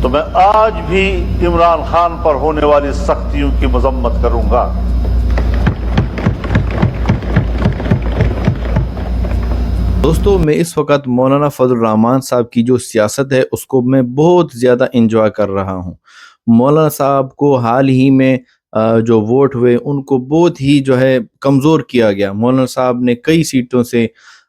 تو میں آج بھی عمران خان پر ہونے والی سختیوں کی مذمت کروں گا۔ دوستو، میں اس وقت مولانا فضل الرحمان صاحب کی جو سیاست ہے اس کو میں بہت زیادہ انجوائے کر رہا ہوں۔ مولانا صاحب کو حال ہی میں جو ووٹ ہوئے ان کو بہت ہی جو ہے کمزور کیا گیا۔ مولانا صاحب نے کئی سیٹوں سے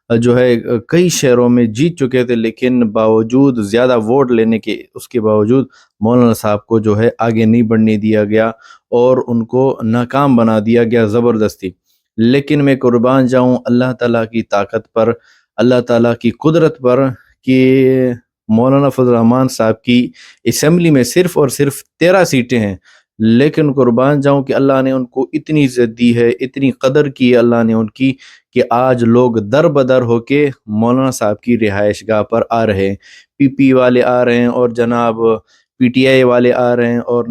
جو ہے کئی شہروں میں جیت چکے تھے، لیکن باوجود زیادہ ووٹ لینے کے اس کے باوجود مولانا صاحب کو جو ہے آگے نہیں بڑھنے دیا گیا اور ان کو ناکام بنا دیا گیا زبردستی۔ لیکن میں قربان جاؤں اللہ تعالیٰ کی طاقت پر، اللہ تعالیٰ کی قدرت پر کہ مولانا فضل الرحمان صاحب کی اسمبلی میں صرف اور صرف 13 سیٹیں ہیں، لیکن قربان جاؤں کہ اللہ نے ان کو اتنی عزت دی ہے، اتنی قدر کی ہے اللہ نے ان کی، کہ آج لوگ در بدر ہو کے مولانا صاحب کی رہائش گاہ پر آ رہے ہیں۔ پی پی والے آ رہے ہیں اور جناب پی ٹی آئی والے آ رہے ہیں، اور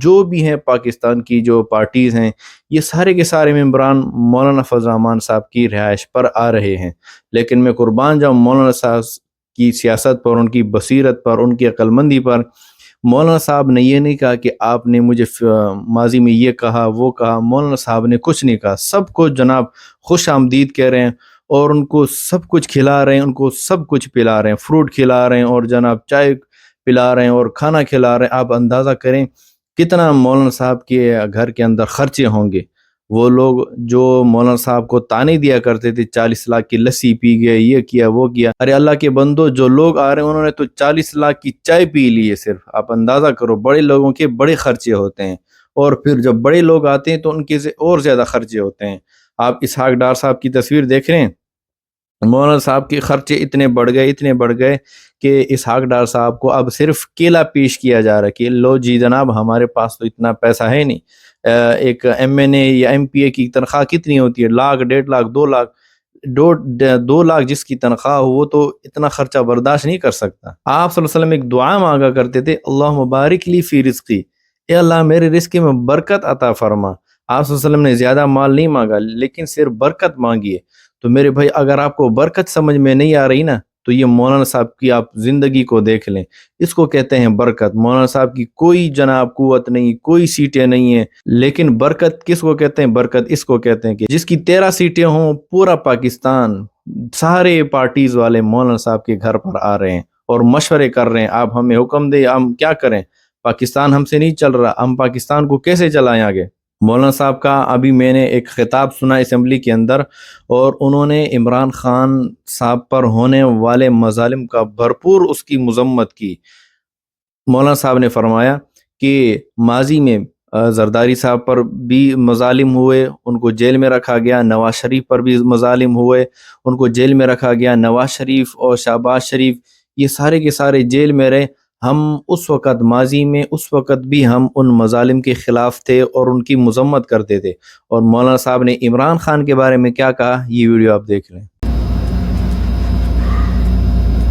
جو بھی ہیں پاکستان کی جو پارٹیز ہیں، یہ سارے کے سارے ممبران مولانا فضل الرحمان صاحب کی رہائش پر آ رہے ہیں۔ لیکن میں قربان جاؤں مولانا صاحب کی سیاست پر، ان کی بصیرت پر، ان کی عقل مندی پر۔ مولانا صاحب نے یہ نہیں کہا کہ آپ نے مجھے ماضی میں یہ کہا وہ کہا، مولانا صاحب نے کچھ نہیں کہا، سب کو جناب خوش آمدید کہہ رہے ہیں اور ان کو سب کچھ کھلا رہے ہیں، ان کو سب کچھ پلا رہے ہیں، فروٹ کھلا رہے ہیں اور جناب چائے پلا رہے ہیں اور کھانا کھلا رہے ہیں۔ آپ اندازہ کریں کتنا مولانا صاحب کے گھر کے اندر خرچے ہوں گے۔ وہ لوگ جو مولانا صاحب کو تانے دیا کرتے تھے 40 لاکھ کی لسی پی گئے، یہ کیا وہ کیا، ارے اللہ کے بندو، جو لوگ آ رہے ہیں انہوں نے تو 40 لاکھ کی چائے پی لی ہے صرف۔ آپ اندازہ کرو بڑے لوگوں کے بڑے خرچے ہوتے ہیں، اور پھر جب بڑے لوگ آتے ہیں تو ان کے سے اور زیادہ خرچے ہوتے ہیں۔ آپ اسحاق ڈار صاحب کی تصویر دیکھ رہے ہیں، مولانا صاحب کے خرچے اتنے بڑھ گئے کہ اسحاق ڈار صاحب کو اب صرف کیلا پیش کیا جا رہا ہے کہ لو جی جناب ہمارے پاس تو اتنا پیسہ ہے نہیں۔ ایک ایم این اے یا ایم پی اے کی تنخواہ کتنی ہوتی ہے؟ 1 لاکھ، 1.5 لاکھ، 2 لاکھ، 2 لاکھ جس کی تنخواہ ہو وہ تو اتنا خرچہ برداشت نہیں کر سکتا۔ آپ صلی اللہ علیہ وسلم ایک دعا مانگا کرتے تھے، اللہم بارک لی فی رزقی، اے اللہ میرے رزق میں برکت عطا فرما۔ آپ صلی اللہ علیہ وسلم نے زیادہ مال نہیں مانگا لیکن صرف برکت مانگی ہے۔ تو میرے بھائی اگر آپ کو برکت سمجھ میں نہیں آ رہی نا تو یہ مولانا صاحب کی آپ زندگی کو دیکھ لیں، اس کو کہتے ہیں برکت۔ مولانا صاحب کی کوئی جناب قوت نہیں، کوئی سیٹیں نہیں ہیں، لیکن برکت کس کو کہتے ہیں؟ برکت اس کو کہتے ہیں کہ جس کی 13 سیٹیں ہوں، پورا پاکستان سارے پارٹیز والے مولانا صاحب کے گھر پر آ رہے ہیں اور مشورے کر رہے ہیں، آپ ہمیں حکم دیں ہم کیا کریں، پاکستان ہم سے نہیں چل رہا، ہم پاکستان کو کیسے چلائیں آگے۔ مولانا صاحب کا ابھی میں نے ایک خطاب سنا اسمبلی کے اندر، اور انہوں نے عمران خان صاحب پر ہونے والے مظالم کا بھرپور اس کی مذمت کی۔ مولانا صاحب نے فرمایا کہ ماضی میں زرداری صاحب پر بھی مظالم ہوئے، ان کو جیل میں رکھا گیا، نواز شریف پر بھی مظالم ہوئے، ان کو جیل میں رکھا گیا، نواز شریف اور شہباز شریف یہ سارے کے سارے جیل میں رہے۔ ہم اس وقت ماضی میں اس وقت بھی ہم ان مظالم کے خلاف تھے اور ان کی مذمت کرتے تھے۔ اور مولانا صاحب نے عمران خان کے بارے میں کیا کہا، یہ ویڈیو آپ دیکھ لیں۔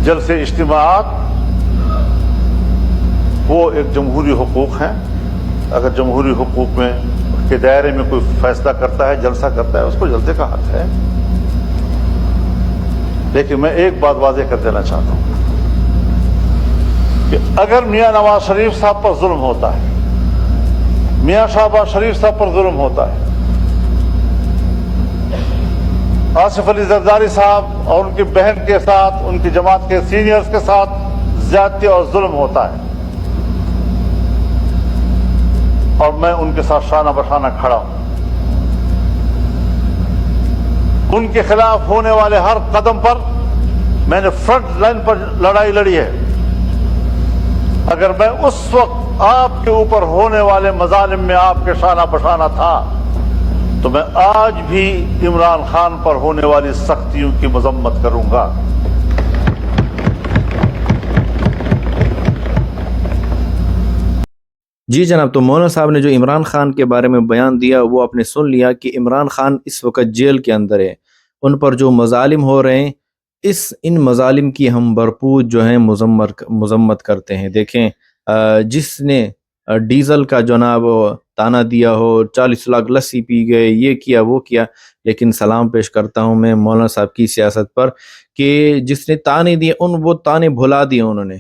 جلسے اجتماعات وہ ایک جمہوری حقوق ہیں، اگر جمہوری حقوق میں کے دائرے میں کوئی فیصلہ کرتا ہے، جلسہ کرتا ہے، اس کو جلسے کا حق ہے۔ لیکن میں ایک بات واضح کر دینا چاہتا ہوں کہ اگر میاں نواز شریف صاحب پر ظلم ہوتا ہے، میاں شہباز شریف صاحب پر ظلم ہوتا ہے، آصف علی زرداری صاحب اور ان کی بہن کے ساتھ، ان کی جماعت کے سینئرز کے ساتھ زیادتی اور ظلم ہوتا ہے، اور میں ان کے ساتھ شانہ بشانہ کھڑا ہوں، ان کے خلاف ہونے والے ہر قدم پر میں نے فرنٹ لائن پر لڑائی لڑی ہے۔ اگر میں اس وقت آپ کے اوپر ہونے والے مظالم میں آپ کے شانہ بشانہ تھا تو میں آج بھی عمران خان پر ہونے والی سختیوں کی مذمت کروں گا۔ جی جناب، تو مولانا صاحب نے جو عمران خان کے بارے میں بیان دیا وہ آپ نے سن لیا کہ عمران خان اس وقت جیل کے اندر ہے، ان پر جو مظالم ہو رہے ہیں ان مظالم کی ہم بھرپور جو ہیں مذمت کرتے ہیں۔ دیکھیں جس نے ڈیزل کا جناب تانا دیا ہو، 40 لاکھ لسی پی گئے، یہ کیا وہ کیا، لیکن سلام پیش کرتا ہوں میں مولانا صاحب کی سیاست پر کہ جس نے تانے دیے وہ تانے بھلا دیے انہوں نے۔